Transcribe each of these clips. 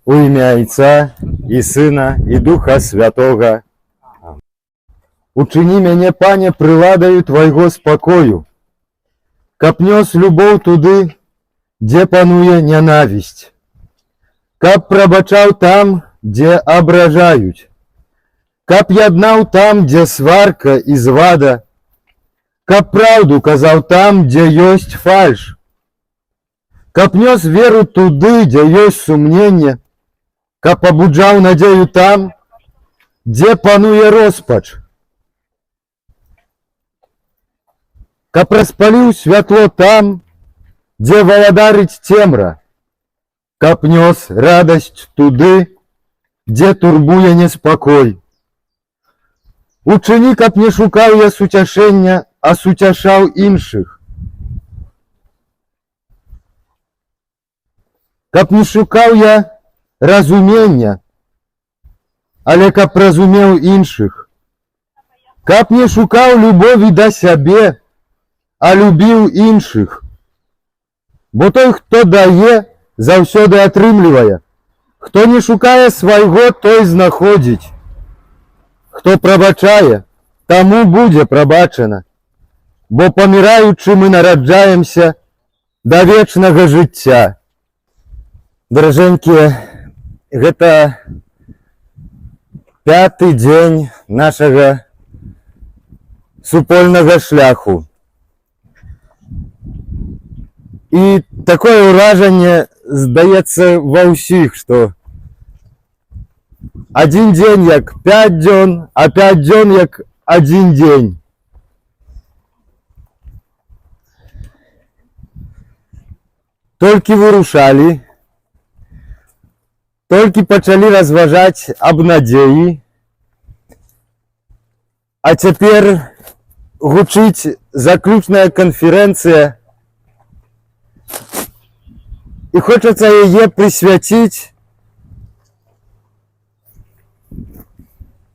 У імя Отца і Сына і Духа Святого. Учини мяне, Пане, прыладаю Твайго спакою, каб нёс любоў туды, дзе пануе нянавісць, каб прабачаў там, дзе абражаюць, каб яднаў там, дзе сварка і звада, каб праўду казаў там, дзе ёсць фальш, каб нёс веру туды, дзе ёсць сумненне, каб пабуджаў надзею там, дзе пануе роспач, каб распаліў святло там, дзе валадарыць цемра, каб нёс радасць туды, дзе турбуе неспакой. Учыні, каб не шукаў я суцяшэння, а суцяшаў іншых. Каб не шукаў я разумення, але каб разумеў іншых. Каб не шукаў любові да сябе, а любіў іншых. Бо той, хто дае, заўсёды атрымлівае. Хто не шукае свайго, той знаходзіць. Хто прабачае, таму будзе прабачана. Бо паміраючы мы нараджаемся да вечнага жыцця. Даражэнькія, гэта 5-й дзень нашага супольнага шляху. І такое ўражанне здаецца ва ўсіх, што адзін дзень як 5 дзён, а 5 дзён як адзін дзень. Толькі вырушалі, толькі пачалі разважаць аб надзеі, а цяпер гучыць заключная канферэнцыя, і хочацца яе прысвяціць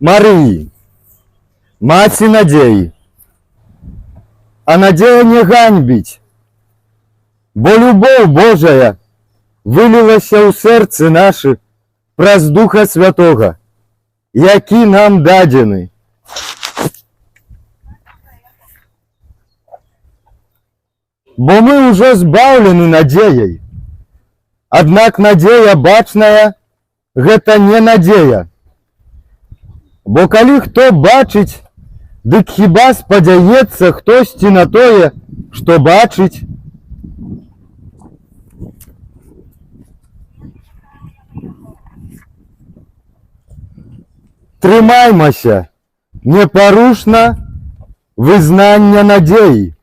Марыі, маці надзеі. А надзея не ганьбіць, бо любоў Божая вылілася ў сэрцы нашы праз Духа Святога, які нам дадзены. Бо мы ўжо збаўлены надзеяй. Аднак надзея бачная – гэта не надзея. Бо калі хто бачыць, дык хіба спадзяецца хтосьці на тое, што бачыць. Трымаймася непарушна вызнання надзеі.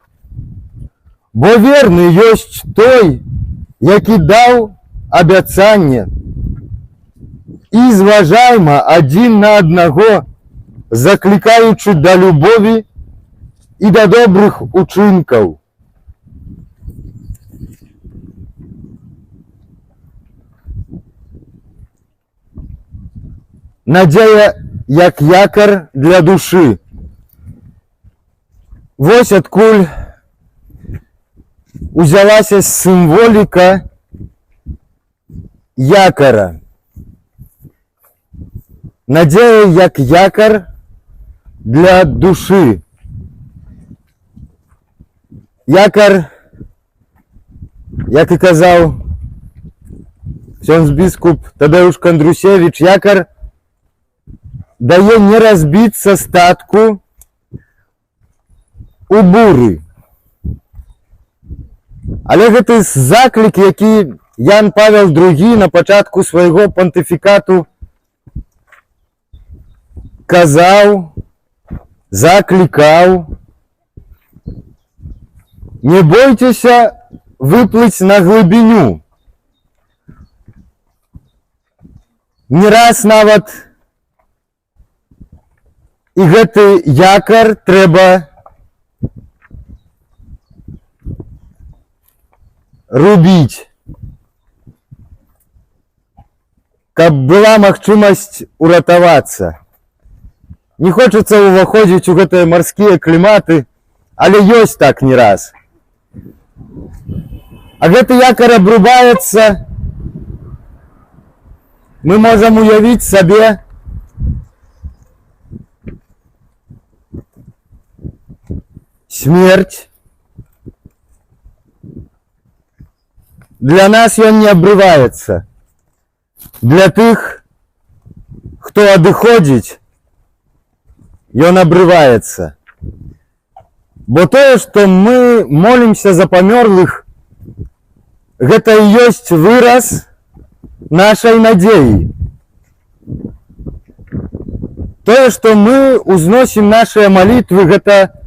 Бо верны ёсць той, які даў абяцанне, і зважайма адзін на аднаго, заклікаючы да любові і да добрых учынкаў. Надзея як якар для душы. Вось адкуль узялася сімволіка якара. Надзея як якар для душы. Якар, як і казаў ксёндз-біскуп Тадэуш Кандрусевіч, якар дае не разбіцца статку у буры. Але гэты заклік, які Ян Павел II на пачатку свайго пантыфікату казаў, заклікаў: не бойцеся выплыць на глыбіню. Не раз нават і гэты якар трэба рубіць, каб была магчымасць уратавацца. Не хочацца ўваходзіць у гэтыя марскія кліматы, але ёсць так не раз. А гэты якар абрубаецца мы можем уявить себе смерть. Для нас ён не обрывается. Для тых, хто адыходзіць, ён обрывается. Бо тое, што мы молімся за памёрлых, гэта і ёсць выраз нашай надзеі. Тое, што мы узносім нашыя малітвы, гэта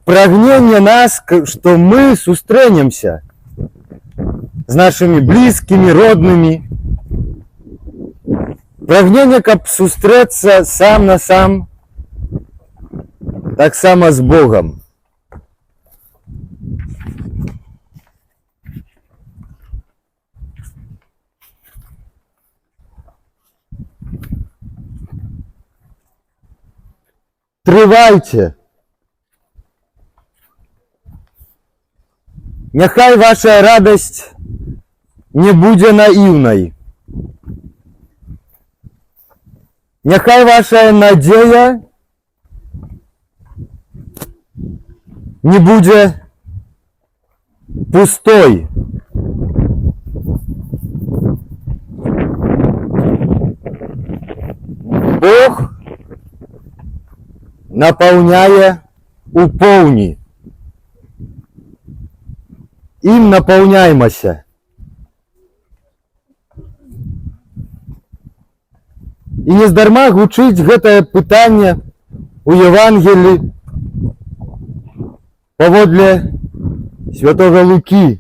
прагненне нас, што мы сустрэнемся з нашымі блізкімі, роднымі. Прагненне, каб сустрэцца сам на сам, таксама з Богам. Трывайце. Няхай ваша радасць не будзе наіўнай. Няхай ваша надзея не будзе пустой. Бог напаўняе у поўні. Ім напаўняймася. І нездарма гучыць гэтае пытанне у Евангелі паводле святога Лукі.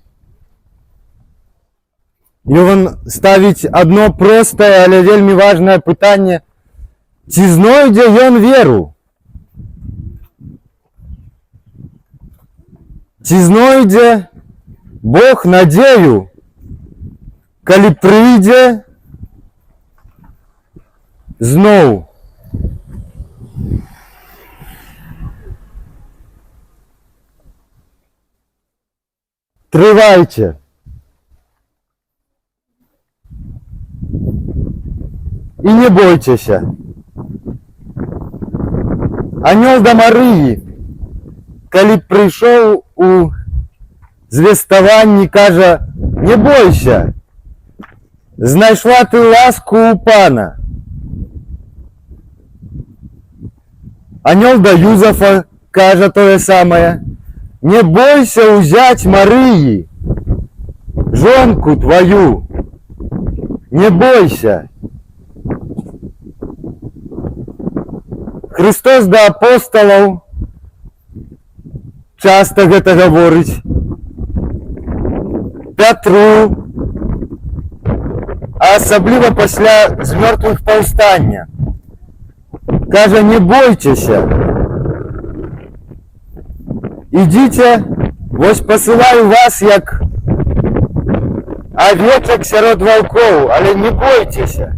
Ён ставіць адно простае, але вельмі важнае пытанне: ці знойдзе ён веру? Ці знойдзе Бог надзею, калі прыйдзе зноў? Трывайце. І не бойцеся. Анёл да Марыі, калі прыйшоў у звеставанні, кажа: не бойся, знайшла ты ласку у Пана. Анёл да Юзафа кажа тое самае: не бойся ўзяць Марыі, жонку твою, не бойся. Христос да апосталаў часта гэта гаворыць. Пятру, а асабліва пасля з мёртвых паўстання, кажа: не бойцеся, ідзіце, вось пасылаю вас як авечак сярод ваўкоў, але не бойцеся.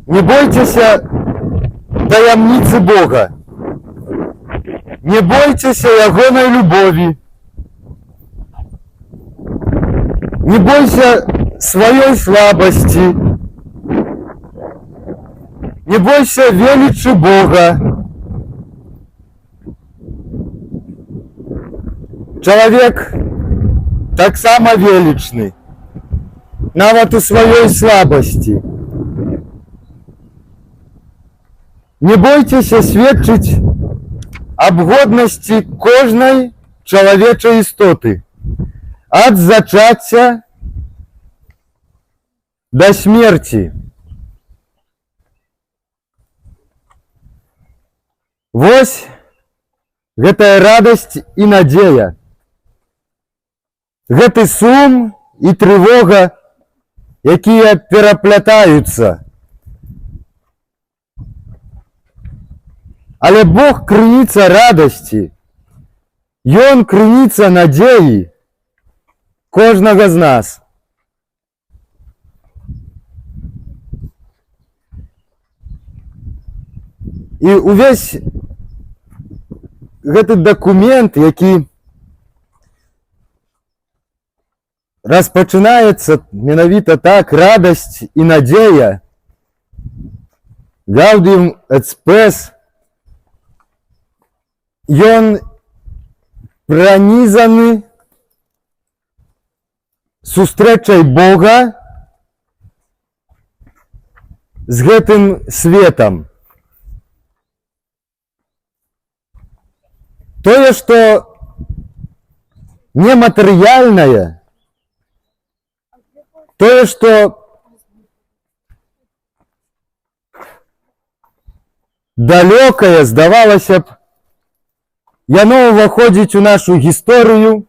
Не бойцеся таямніцы Бога. Не бойцеся ягонай любові. Не бойся сваёй слабасці. Не бойся велічы Бога. Чалавек таксама велічны, нават у сваёй слабасці. Не бойцеся сведчыць аб годнасці кожнай чалавечай істоты, ад зачацця да смерці. Вось гэтая радасць і надзея, гэты сум і трывога, якія пераплятаюцца. Але Бог крыніца радасці, Ён крыніца надзеі кожнага з нас. І увесь гэты дакумент, які распачынаецца менавіта так, радасць і надзея. Гаўдіум эт спэс. Ён пранізаны сустрэчай Бога з гэтым светам. Тое, што нематэрыяльнае, тое, што далёкае, здавалася б, яно ўваходзіць у нашу гісторыю,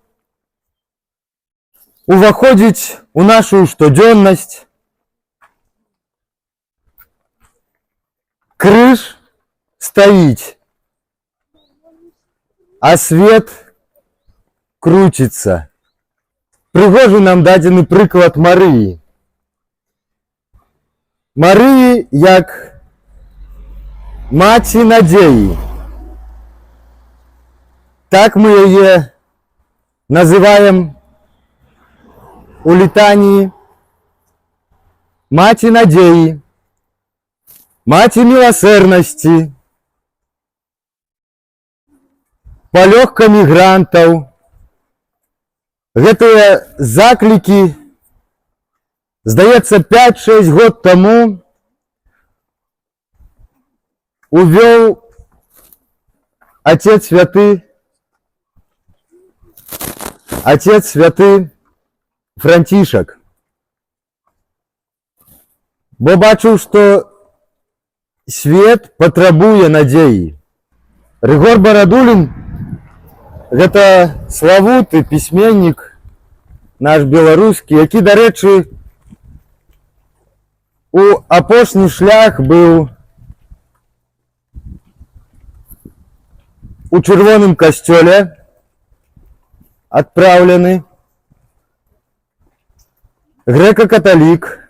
уваходзіць у нашу штодзённасць. Крыж стаіць, а свет круціцца. Прыгожы нам дадзены прыклад Марыі. Марыі як маці надзеі. Так мы яе называем у літаніі. Маці надзеі, маці міласэрнасці, палёгка мігрантаў. Гэтыя заклікі, здаецца, 5-6 год таму увёў Отец святы Францішак. Бо бачыў, што свет патрабуе надзеі. Рыгор Барадулін — гэта славуты пісьменнік наш беларускі, які, дарэчы, у апошні шлях быў у чырвоным касцёле адпраўлены, грэка-каталік.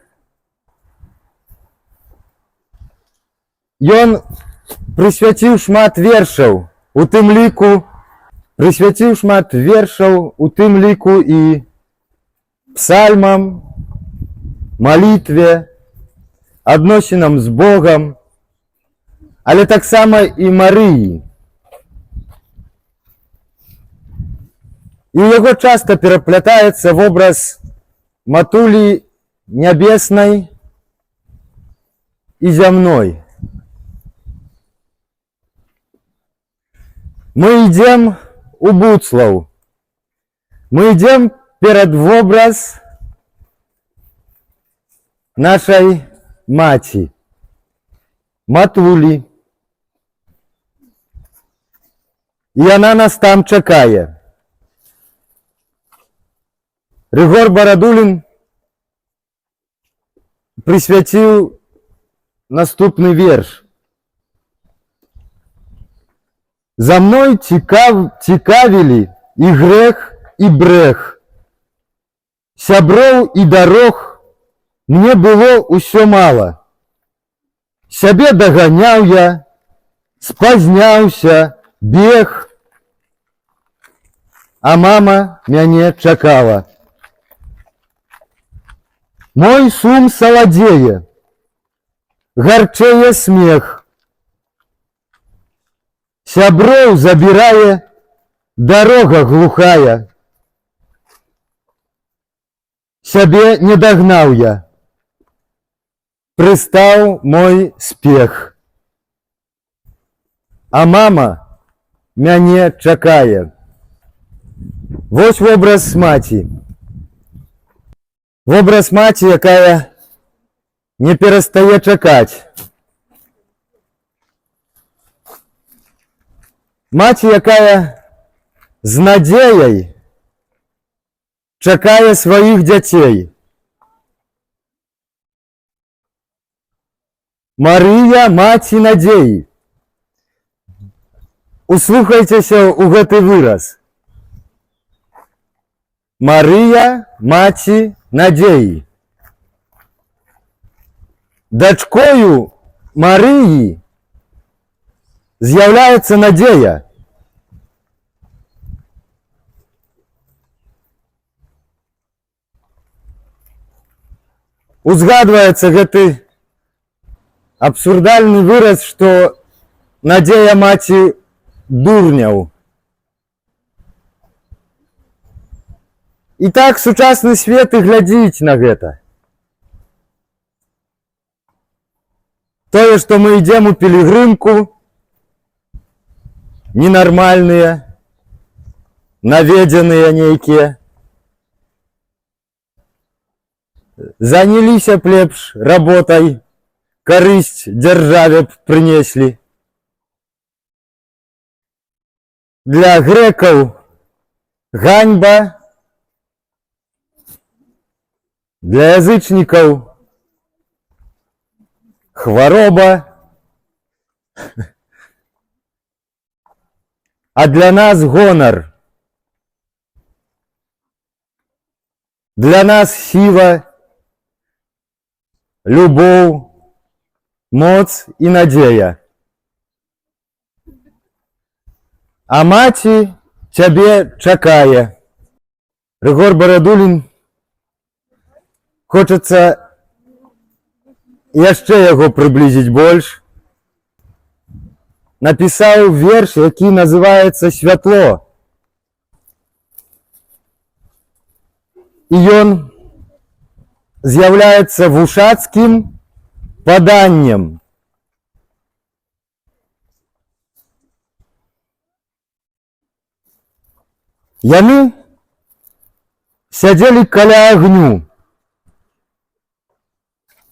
Ён прысвяціў шмат вершаў, у тым ліку і псальмам, малітве, адносінам з Богам, але таксама і Марыі. І ў яго часта пераплятаецца вобраз матулі нябеснай і зямной. Мы ідзем у Буцлаў. Мы ідзем перад вобраз нашай маці, матулі. І яна нас там чакае. Рыгор Барадулін прысвяціў наступны верш. За мной цікавілі і грэх, і брэх. Сяброў і дарог мне было ўсё мала. Сябе даганяў я, спазняўся, бег, а мама мяне чакала. Мой сум саладзее, гарчэе смех. Сяброў забірае дарога глухая. Сябе не дагнаў я, прыстаў мой спех. А мама мяне чакае. Вось вобраз маці. Вобраз маці, якая не перастае чакаць. Маці, якая з надзеяй чакае сваіх дзяцей. Марыя, маці надзеі. Услухайцеся ў гэты выраз. Марыя, маці надзеі. Дачкою Марыі з'яўляецца надзея. узгадваецца гэты абсурдальны выраз, што надзея маці дурняў. І так сучасны свет і глядзіць на гэта. Тое, што мы ідзем у пілігрымку, ненармальныя, наведзеныя нейкія, заняліся б лепш работай, карысць дзяржаве б прынеслі. Для грэкаў ганьба, для язычнікаў хвароба, а для нас гонар. Для нас сіла, любоў, моц і надзея. А маці цябе чакае. Рыгор Барадулін, хочацца яшчэ яго прыблізіць больш. Напісаў верш, які называецца «Святло». І ён з'яўляецца вушацкім паданнем. Яны сядзелі каля агню,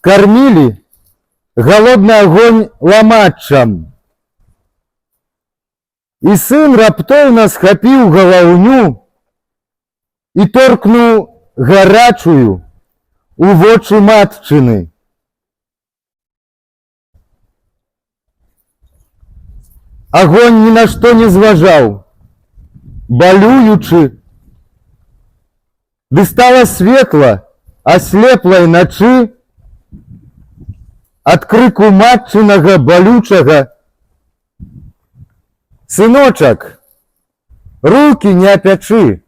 кармілі галодны агонь ламаччам. І сын раптоўна схапіў галаўню і торкнуў гарачую у вочы матчыны. Агонь ні на што не зважаў, балюючы, ды стала светла аслеплай начы ад крыку матчынага балючага: «Сыночак, рукі не апячы».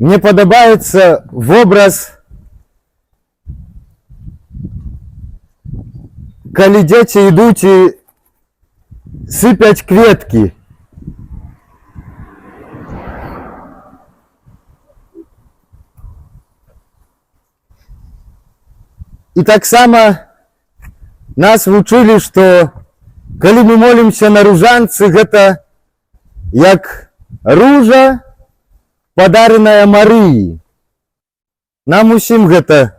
Мне падабаецца вобраз, калі дзеці ідуць і сыпяць кветкі. І таксама нас вучылі, што калі мы молімся на ружанцы, гэта як ружа, падараная Марыі. Нам усім гэта,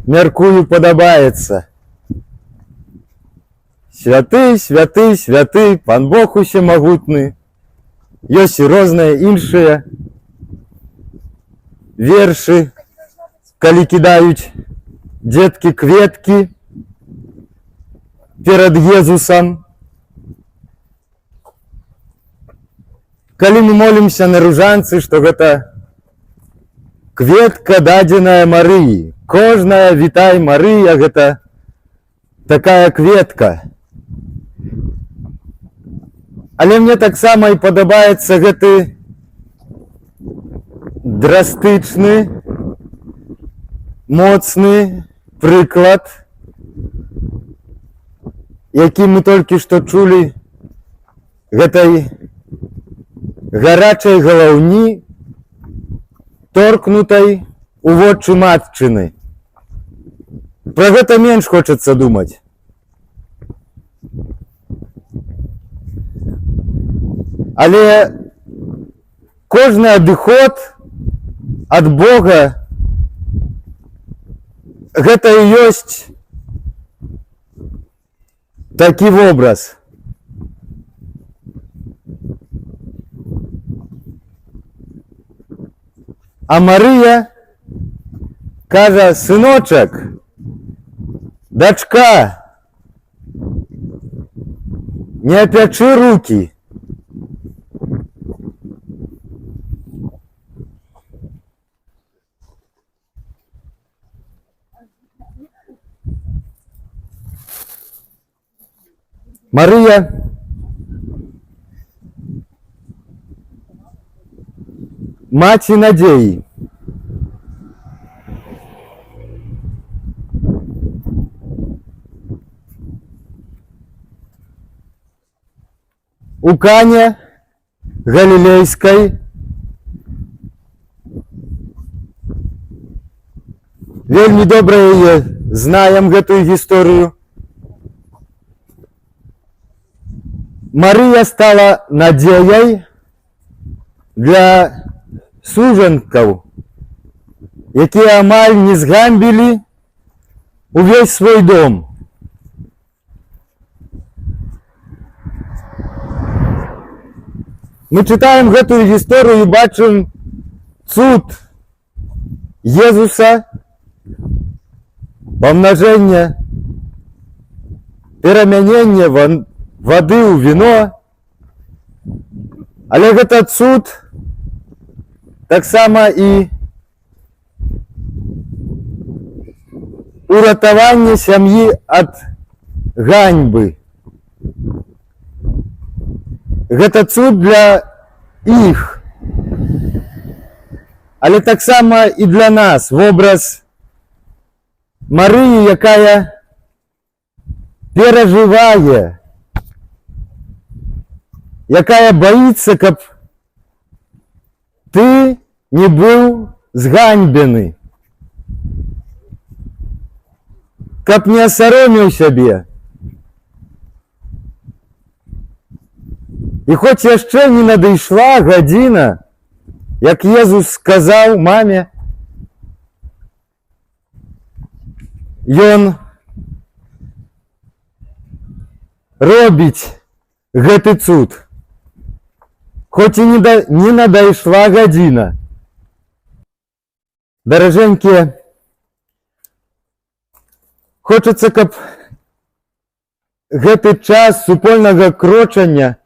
мяркую, падабаецца. Святы, святы, святы, пан Бог усемагутны. Ёсць і розныя іншыя вершы, калі кідаюць дзеткі кветкі перад Езусам. Калі мы молімся на ружанцы, што гэта кветка, дадзеная Марыі. Кожная «Вітай, Марыя» — гэта такая кветка. Але мне таксама і падабаецца гэты драстычны, моцны прыклад, які мы толькі што чулі, гэтай гарачай галаўні, торкнутай у вочы матчыны. Пра гэта менш хочацца думаць. Але кожны адыход ад Бога гэта і ёсць такі вобраз. А Марыя кажа: «Сыночак, дачка, не апячы рукі». Марыя маці надзеі. у Кане Галілейскай. Вельмі добра яе знаем гэтую гісторыю. Марыя стала надзеяй для сужанкаў, якія амаль не згамбілі увесь свой дом. Мы читаем гэтую гісторыю і бачым цуд Езуса, помножение, перамянение воды ў вино. Але гэта цуд таксама і уратаванне сям'і ад ганьбы. Гэта цуд для іх, але таксама і для нас. Вобраз Марыі, якая перажывае, якая боится, каб ты не быў зганьбены, каб не асароміў сябе. І хоць яшчэ не надышла гадзіна, як Езус сказаў маме, ён робіць гэты цуд. Хоць і не надышла гадзіна. Даражэнькія, хочацца, каб гэты час супольнага крочання,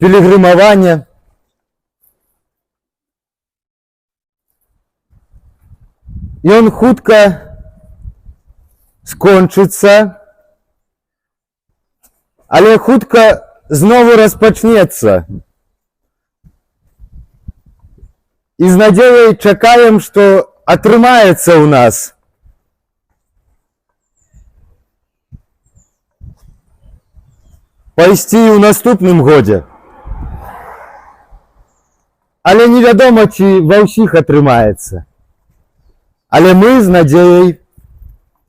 пілігрымавання ён хутка скончыцца, але хутка знову распачнецца. І з надзеяй чакаем, што атрымаецца ў нас. Пайсці ў наступным годзе. Але невядома, ці ва ўсіх атрымаецца. Але мы з надзеяй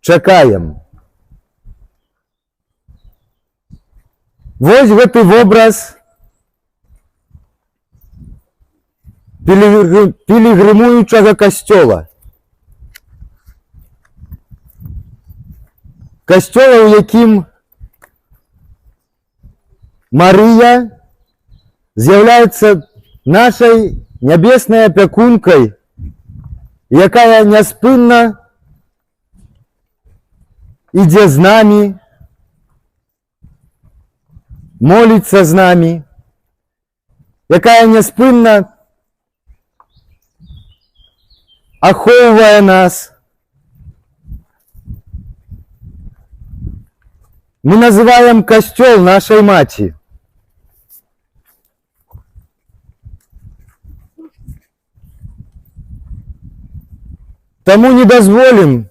чакаем. Вось гэты вобраз пілігрымуючага касцёла. Касцёла, у якім Марыя з'яўляецца нашай нябеснай апякункай, якая няспынна ідзе з намі, моліцца з намі, якая няспынна ахоўвае нас. Мы называем касцёл нашай маці. Таму не дазволім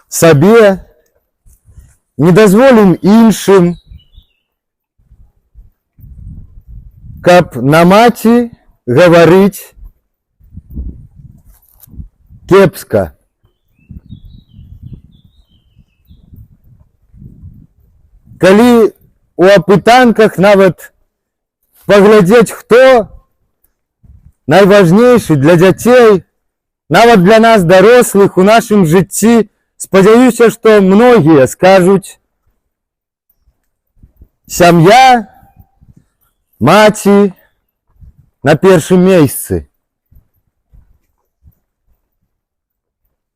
сабе, не дазволім іншым, каб на маці гаварыць кепска. Калі у апытанках нават паглядзець, хто найважнейшы для дзяцей, нават для нас, дарослых, у нашым жыцці, спадзяюся, што многія скажуць: сям'я, маці на першым месцы.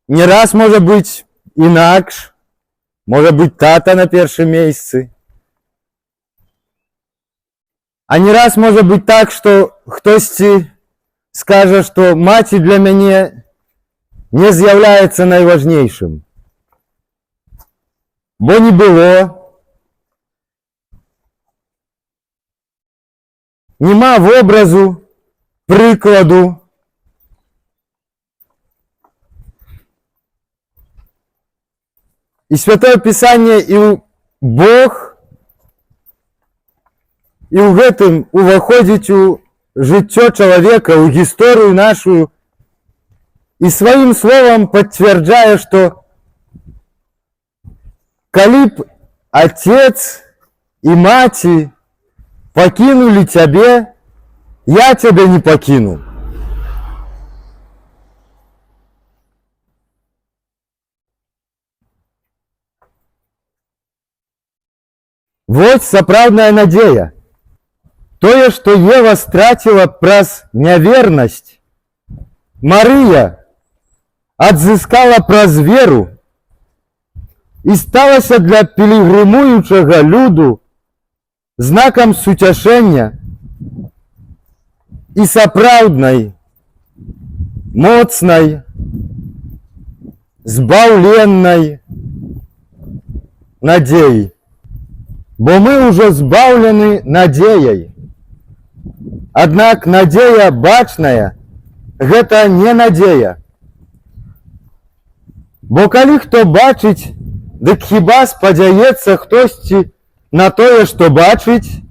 Не раз можа быць інакш, можа быць тата на першым месцы. А не раз можа быць так, што хтосьці скажа, што маці для мяне не з'яўляецца найважнейшым. Бо не было, нема вобразу, прыкладу. І Святое Пісанне, і Бог і ў гэтым уваходзіць у жыццё чалавека, у гісторыю нашу, і сваім словам пацвярджае, што калі б отец і маці пакінулі цябе, я цябе не пакіну. Вось сапраўдная надзея. Тое, што Ева страціла праз нявернасць, Марыя адзыскала праз веру і сталася для пілігрымуючага люду знакам суцяшэння і сапраўднай, моцнай, збаўленнай надзеі. Бо мы ўжо збаўлены надзеяй. Аднак надзея бачная – гэта не надзея. Бо калі хто бачыць, дык хіба спадзяецца хтосьці на тое, што бачыць?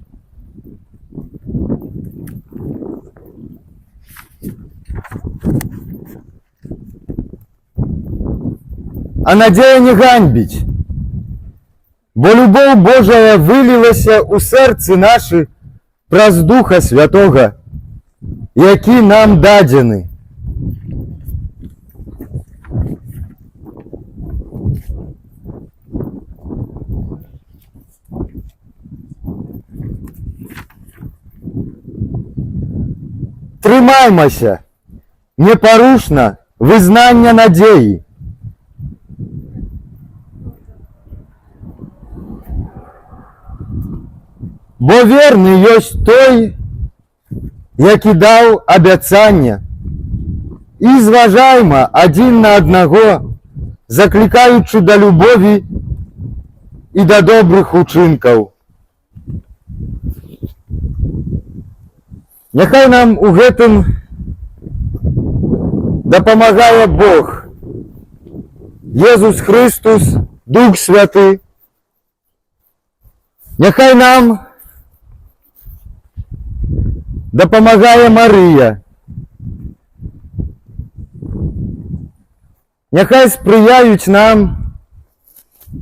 А надзея не ганьбіць. Бо любоў Божая вылілася ў сэрцы нашы праз Духа Святога, які нам дадзены. Трымаймася непарушна вызнання надзеі. Бо верны ёсць той, які даў абяцанне, і зважайма адзін на аднаго, заклікаючы да любові і да добрых учынкаў. Няхай нам у гэтым дапамагае Бог, Езус Христус, Дух Святы. Няхай нам дапамагае Марыя. Няхай спрыяюць нам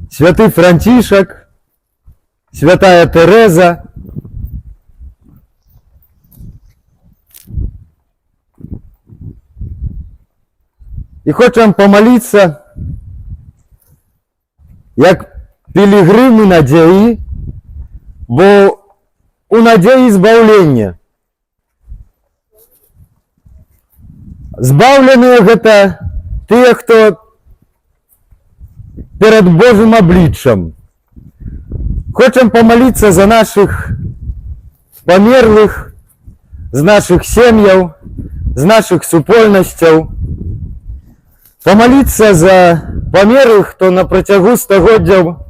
святы Францішак, святая Тэрэза. І хочам памаліцца, як пілігрымы надзеі, бо у надзеі збаўлення. Збаўленыя гэта тыя, хто перад Божым абліччам. Хочам памаліцца за нашых памерлых, з нашых сем'яў, з нашых супольнасцяў. Памаліцца за памерлых, хто на працягу стагоддзяў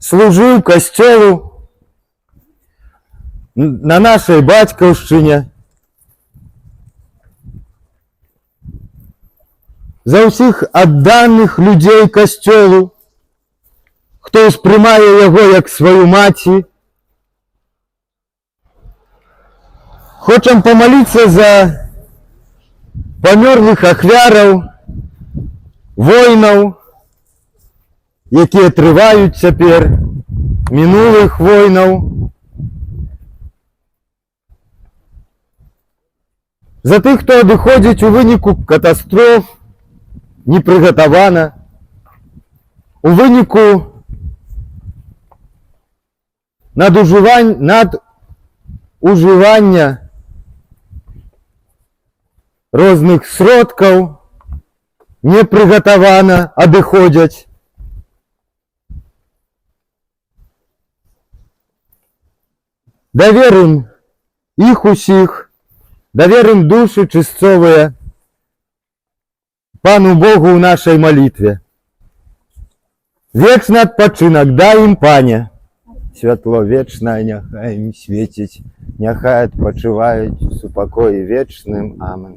служыў касцёлу на нашай бацькаўшчыне. За ўсіх адданых людзей касцёлу, хто ўспрымае яго як сваю маці. Хочам памаліцца за памёрлых ахвяраў войнаў, якія трываюць цяпер, мінулых войнаў. За тых, хто адыходзіць у выніку катастроф, непрыгатавана, у выніку надужывання розных сродкаў, непрыгатавана адыходзяць. Даверым іх усіх, даверым душы чысцовыя Пану Богу ў нашай малітве. Вечны адпачынак дай ім, Пане. Святло вечнае няхай ім свеціць, няхай адпачываюць у супакоі вечным. Амен.